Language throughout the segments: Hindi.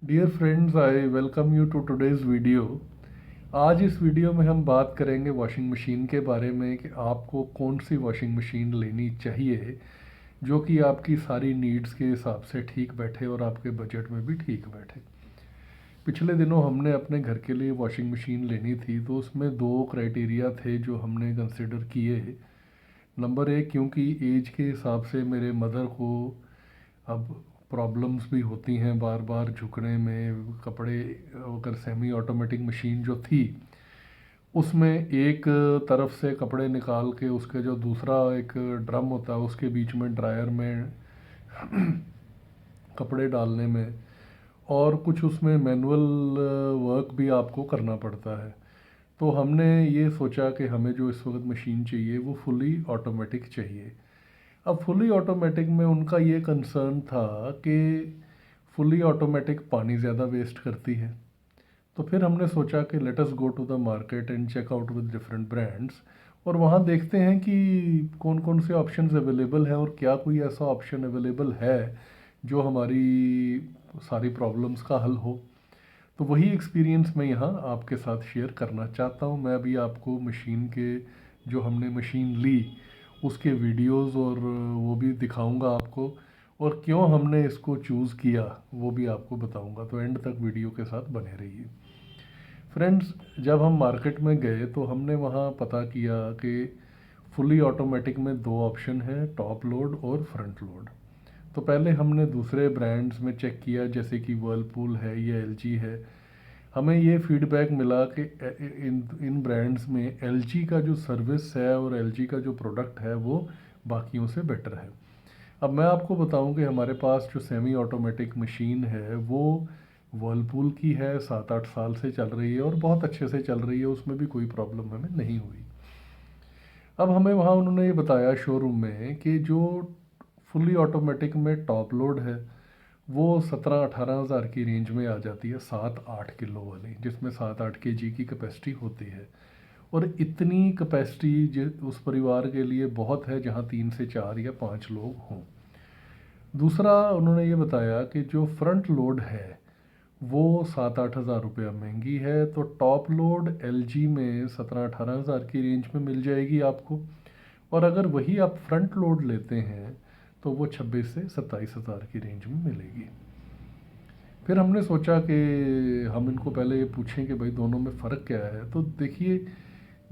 Dear friends, I welcome you to today's video. आज इस वीडियो में हम बात करेंगे वॉशिंग मशीन के बारे में कि आपको कौन सी वॉशिंग मशीन लेनी चाहिए जो कि आपकी सारी नीड्स के हिसाब से ठीक बैठे और आपके बजट में भी ठीक बैठे। पिछले दिनों हमने अपने घर के लिए वॉशिंग मशीन लेनी थी, तो उसमें दो क्राइटेरिया थे जो हमने कंसिडर किए। नंबर एक, क्योंकि एज के हिसाब से मेरे मदर को अब प्रॉब्लम्स भी होती हैं बार बार झुकने में कपड़े। अगर सेमी ऑटोमेटिक मशीन जो थी उसमें एक तरफ से कपड़े निकाल के उसके जो दूसरा एक ड्रम होता है उसके बीच में ड्रायर में कपड़े डालने में और कुछ उसमें मैनुअल वर्क भी आपको करना पड़ता है। तो हमने ये सोचा कि हमें जो इस वक्त मशीन चाहिए वो फुली ऑटोमेटिक चाहिए। अब फुली ऑटोमेटिक में उनका ये कंसर्न था कि फुली ऑटोमेटिक पानी ज़्यादा वेस्ट करती है। तो फिर हमने सोचा कि let us go to the market and check out with different brands और वहाँ देखते हैं कि कौन कौन से ऑप्शंस अवेलेबल हैं और क्या कोई ऐसा ऑप्शन अवेलेबल है जो हमारी सारी प्रॉब्लम्स का हल हो। तो वही एक्सपीरियंस मैं यहाँ आपके साथ शेयर करना चाहता हूँ। मैं अभी आपको मशीन के जो हमने मशीन ली उसके वीडियोस और वो भी दिखाऊंगा आपको, और क्यों हमने इसको चूज़ किया वो भी आपको बताऊंगा। तो एंड तक वीडियो के साथ बने रहिए। फ्रेंड्स, जब हम मार्केट में गए तो हमने वहाँ पता किया कि फुली ऑटोमेटिक में दो ऑप्शन है, टॉप लोड और फ्रंट लोड। तो पहले हमने दूसरे ब्रांड्स में चेक किया जैसे कि वर्लपूल है या एलजी है। हमें ये फीडबैक मिला कि इन इन ब्रांड्स में एलजी का जो सर्विस है और एलजी का जो प्रोडक्ट है वो बाकियों से बेटर है। अब मैं आपको बताऊं कि हमारे पास जो सेमी ऑटोमेटिक मशीन है वो वर्लपूल की है, 7-8 साल से चल रही है और बहुत अच्छे से चल रही है, उसमें भी कोई प्रॉब्लम हमें नहीं हुई। अब हमें वहाँ उन्होंने ये बताया शोरूम में कि जो फुली ऑटोमेटिक में टॉप लोड है वो 17-18 हज़ार की रेंज में आ जाती है, 7-8 किलो वाली, जिसमें 7-8 kg की कैपेसिटी होती है। और इतनी कैपेसिटी उस परिवार के लिए बहुत है जहाँ 3 से 4 या 5 लोग हों। दूसरा उन्होंने ये बताया कि जो फ्रंट लोड है वो 7-8 हज़ार रुपया महंगी है, तो टॉप लोड एलजी में 17-18 हज़ार की रेंज में मिल जाएगी आपको। और अगर वही आप फ्रंट लोड लेते हैं तो वो 26 से 27 हज़ार की रेंज में मिलेगी। फिर हमने सोचा कि हम इनको पहले ये पूछें कि भाई दोनों में फ़र्क क्या है। तो देखिए,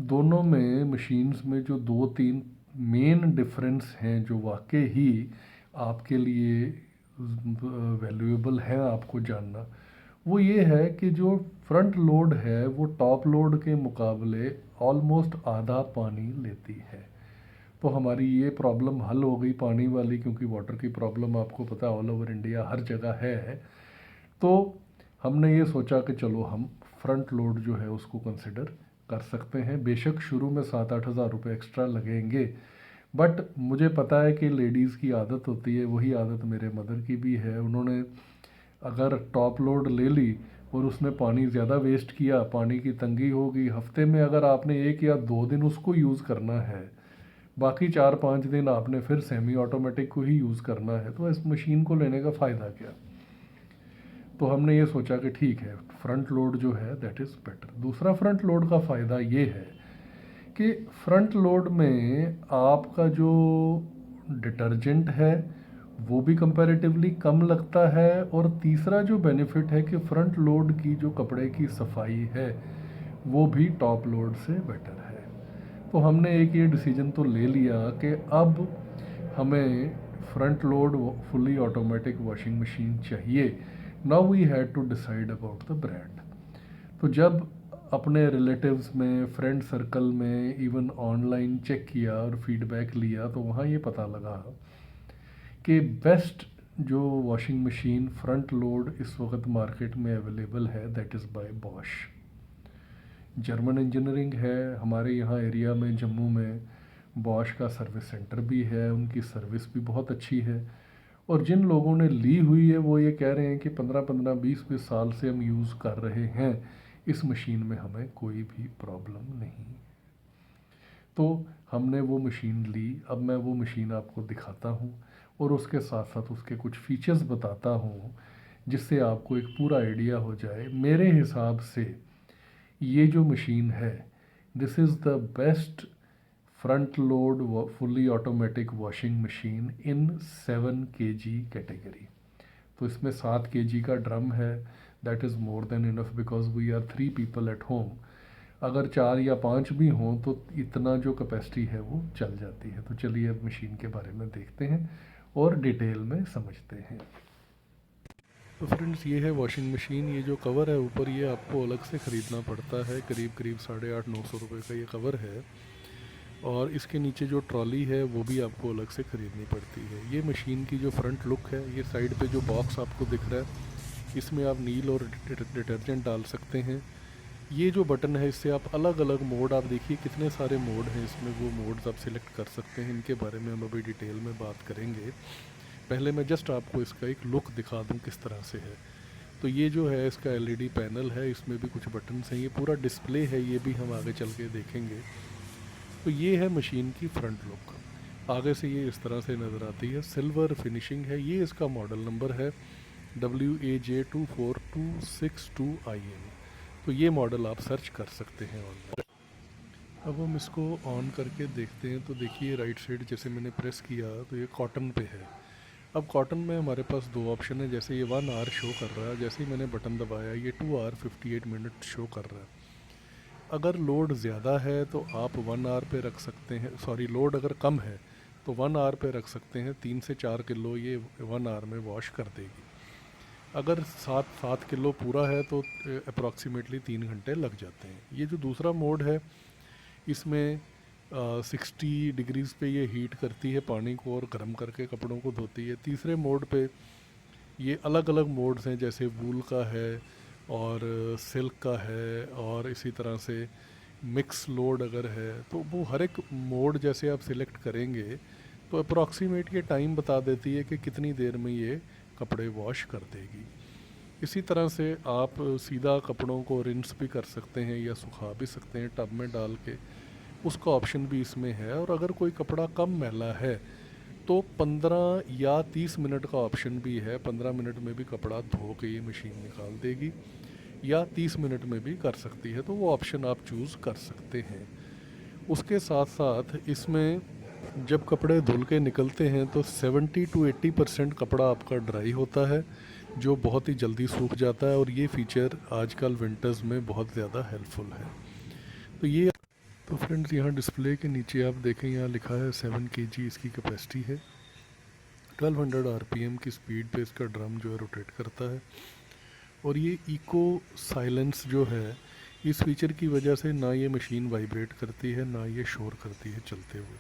दोनों में मशीन्स में जो दो तीन मेन डिफरेंस हैं जो वाकई ही आपके लिए वैल्यूएबल है आपको जानना, वो ये है कि जो फ्रंट लोड है वो टॉप लोड के मुकाबले ऑलमोस्ट आधा पानी लेती है। तो हमारी ये प्रॉब्लम हल हो गई पानी वाली, क्योंकि वाटर की प्रॉब्लम आपको पता है ऑल ओवर इंडिया हर जगह है। तो हमने ये सोचा कि चलो हम फ्रंट लोड जो है उसको कंसिडर कर सकते हैं। बेशक शुरू में 7-8 हज़ार रुपये एक्स्ट्रा लगेंगे, बट मुझे पता है कि लेडीज़ की आदत होती है, वही आदत मेरे मदर की भी है। उन्होंने अगर टॉप लोड ले ली और उसने पानी ज़्यादा वेस्ट किया, पानी की तंगी होगी, हफ्ते में अगर आपने 1 या 2 दिन उसको यूज़ करना है, बाकी 4-5 दिन आपने फिर सेमी ऑटोमेटिक को ही यूज़ करना है, तो इस मशीन को लेने का फ़ायदा क्या। तो हमने ये सोचा कि ठीक है, फ्रंट लोड जो है दैट इज़ बेटर। दूसरा फ्रंट लोड का फ़ायदा ये है कि फ्रंट लोड में आपका जो डिटर्जेंट है वो भी कंपैरेटिवली कम लगता है, और तीसरा जो बेनिफिट है कि फ्रंट लोड की जो कपड़े की सफाई है वो भी टॉप लोड से बेटर है। तो हमने एक ये डिसीजन तो ले लिया कि अब हमें front load fully automatic washing machine चाहिए। Now we had to decide about the brand. तो जब अपने रिलेटिव्स में, फ्रेंड सर्कल में, इवन ऑनलाइन चेक किया और फीडबैक लिया, तो वहाँ ये पता लगा कि बेस्ट जो वॉशिंग मशीन फ्रंट लोड इस वक्त मार्केट में अवेलेबल है that is by Bosch. German engineering है। हमारे यहाँ एरिया में जम्मू में बॉश का सर्विस सेंटर भी है, उनकी सर्विस भी बहुत अच्छी है। और जिन लोगों ने ली हुई है वो ये कह रहे हैं कि 15-15 20-20 साल से हम यूज़ कर रहे हैं, इस मशीन में हमें कोई भी प्रॉब्लम नहीं। तो हमने वो मशीन ली। अब मैं वो मशीन आपको दिखाता हूँ और उसके साथ साथ उसके कुछ फीचर्स बताता हूँ जिससे आपको एक पूरा आइडिया हो जाए। मेरे हिसाब से ये जो मशीन है, this is the best front load fully automatic washing machine in 7 kg category. तो इसमें 7 kg का ड्रम है, that is more than enough because we are 3 people at home. अगर 4 या 5 भी हों तो इतना जो कैपेसिटी है वो चल जाती है। तो चलिए अब मशीन के बारे में देखते हैं और डिटेल में समझते हैं। तो फ्रेंड्स, ये है वॉशिंग मशीन। ये जो कवर है ऊपर, ये आपको अलग से ख़रीदना पड़ता है, करीब करीब 850-900 रुपये का ये कवर है। और इसके नीचे जो ट्रॉली है वो भी आपको अलग से ख़रीदनी पड़ती है। ये मशीन की जो फ्रंट लुक है, ये साइड पे जो बॉक्स आपको दिख रहा है, इसमें आप नील और डिटर्जेंट डाल सकते हैं। ये जो बटन है, इससे आप अलग अलग मोड, आप देखिए कितने सारे मोड हैं इसमें, वो मोड्स आप सिलेक्ट कर सकते हैं। इनके बारे में हम अभी डिटेल में बात करेंगे। पहले मैं जस्ट आपको इसका एक लुक दिखा दूं किस तरह से है। तो ये जो है इसका एलईडी पैनल है, इसमें भी कुछ बटन्स हैं, ये पूरा डिस्प्ले है, ये भी हम आगे चल के देखेंगे। तो ये है मशीन की फ्रंट लुक। आगे से ये इस तरह से नज़र आती है, सिल्वर फिनिशिंग है। ये इसका मॉडल नंबर है WAJ24262IN। तो ये मॉडल आप सर्च कर सकते हैं ऑनलाइन। अब हम इसको ऑन करके देखते हैं। तो देखिए राइट साइड जैसे मैंने प्रेस किया तो ये कॉटन पे है। अब कॉटन में हमारे पास दो ऑप्शन है। जैसे ये 1 आवर शो कर रहा है, जैसे ही मैंने बटन दबाया ये 2 आवर 58 मिनट शो कर रहा है। अगर लोड ज़्यादा है तो आप 1 आवर पे रख सकते हैं, सॉरी लोड अगर कम है तो 1 आवर पे रख सकते हैं। 3 से 4 किलो ये 1 आवर में वॉश कर देगी। अगर 7 किलो पूरा है तो अप्रॉक्सीमेटली 3 घंटे लग जाते हैं। ये जो दूसरा मोड है, इसमें 60 डिग्रीज़ पे ये हीट करती है पानी को और गर्म करके कपड़ों को धोती है। तीसरे मोड पे ये अलग अलग मोड्स हैं, जैसे वूल का है और सिल्क का है, और इसी तरह से मिक्स लोड अगर है तो वो हर एक मोड जैसे आप सिलेक्ट करेंगे तो अप्रॉक्सीमेट ये टाइम बता देती है कि कितनी देर में ये कपड़े वॉश कर देगी। इसी तरह से आप सीधा कपड़ों को रिंस भी कर सकते हैं या सुखा भी सकते हैं टब में डाल के, उसका ऑप्शन भी इसमें है। और अगर कोई कपड़ा कम मैला है तो 15 या 30 मिनट का ऑप्शन भी है। 15 मिनट में भी कपड़ा धो के ये मशीन निकाल देगी, या 30 मिनट में भी कर सकती है। तो वो ऑप्शन आप चूज़ कर सकते हैं। उसके साथ साथ इसमें जब कपड़े धुल के निकलते हैं तो 70 to 80% कपड़ा आपका ड्राई होता है, जो बहुत ही जल्दी सूख जाता है। और ये फ़ीचर आजकल विंटर्स में बहुत ज़्यादा हेल्पफुल है। तो ये, तो फ्रेंड्स यहाँ डिस्प्ले के नीचे आप देखें, यहाँ लिखा है 7 kg इसकी कैपेसिटी है। 1200 RPM की स्पीड पे इसका ड्रम जो है रोटेट करता है। और ये इको साइलेंस जो है, इस फीचर की वजह से ना ये मशीन वाइब्रेट करती है ना ये शोर करती है चलते हुए।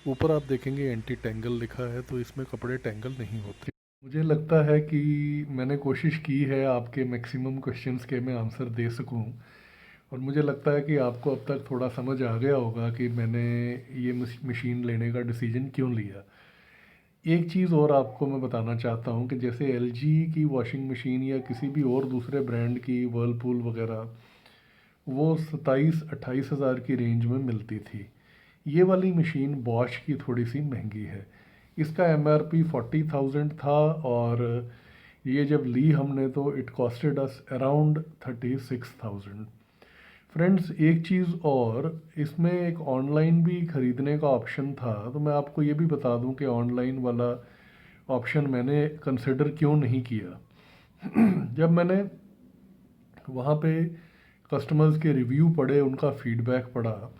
ऊपर आप देखेंगे एंटी टेंगल लिखा है, तो इसमें कपड़े टेंगल नहीं होते। मुझे लगता है कि मैंने कोशिश की है आपके मैक्सिमम क्वेश्चंस के मैं आंसर दे सकूं। और मुझे लगता है कि आपको अब तक थोड़ा समझ आ गया होगा कि मैंने ये मशीन लेने का डिसीजन क्यों लिया। एक चीज़ और आपको मैं बताना चाहता हूँ कि जैसे एलजी की वॉशिंग मशीन या किसी भी और दूसरे ब्रांड की, वर्लपूल वगैरह, वो 27-28 हज़ार की रेंज में मिलती थी। ये वाली मशीन बॉश की थोड़ी सी महंगी है। इसका एमआरपी 40,000 था, और ये जब ली हमने तो it costed us around 36,000। Friends, एक चीज़ और, इसमें एक ऑनलाइन भी ख़रीदने का ऑप्शन था। तो मैं आपको ये भी बता दूं कि ऑनलाइन वाला ऑप्शन मैंने कंसिडर क्यों नहीं किया। जब मैंने वहाँ पे कस्टमर्स के रिव्यू पढ़े, उनका फीडबैक पढ़ा,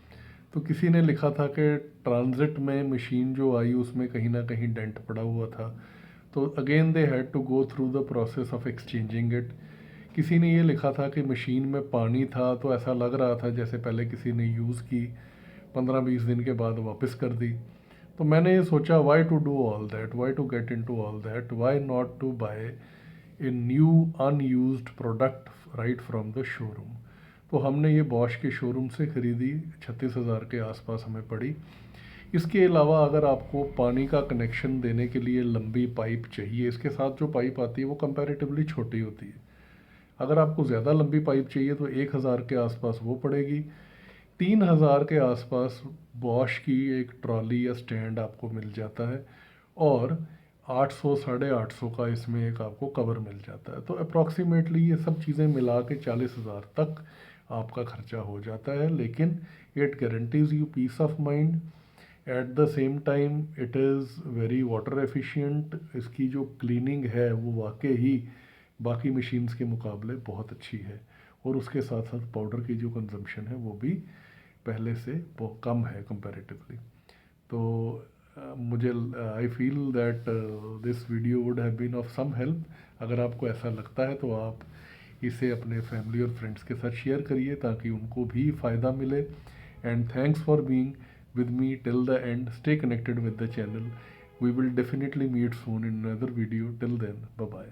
तो किसी ने लिखा था कि ट्रांजिट में मशीन जो आई उसमें कहीं ना कहीं डेंट पड़ा हुआ था। तो again they had to go through the process of exchanging it. किसी ने ये लिखा था कि मशीन में पानी था, तो ऐसा लग रहा था जैसे पहले किसी ने यूज़ की, 15-20 दिन के बाद वापस कर दी। तो मैंने ये सोचा, why to do all that, why to get in to all that, why not to buy a new unused product right from the showroom. तो हमने ये बॉश के शोरूम से ख़रीदी, 36,000 के आसपास हमें पड़ी। इसके अलावा अगर आपको पानी का कनेक्शन देने के लिए लंबी पाइप चाहिए, इसके साथ जो पाइप आती है वो कंपैरेटिवली छोटी होती है। अगर आपको ज़्यादा लंबी पाइप चाहिए तो 1,000 के आसपास वो पड़ेगी। 3,000 के आसपास बॉश की एक ट्रॉली या स्टैंड आपको मिल जाता है। और 800 850 का इसमें एक आपको कवर मिल जाता है। तो अप्रॉक्सीमेटली ये सब चीज़ें मिला के 40,000 तक आपका खर्चा हो जाता है, लेकिन it guarantees you peace of mind. At the same time it is very water efficient. इसकी जो क्लीनिंग है वो वाकई ही बाकी मशीन्स के मुकाबले बहुत अच्छी है, और उसके साथ साथ पाउडर की जो कंजम्पशन है वो भी पहले से बहुत कम है कंपैरेटिवली। तो मुझे I feel that this video would have been of some help. अगर आपको ऐसा लगता है तो आप इसे अपने फैमिली और फ्रेंड्स के साथ शेयर करिए ताकि उनको भी फ़ायदा मिले। And thanks for being with me till the end. Stay connected with the channel. We will definitely meet soon in another video. Till then, bye bye.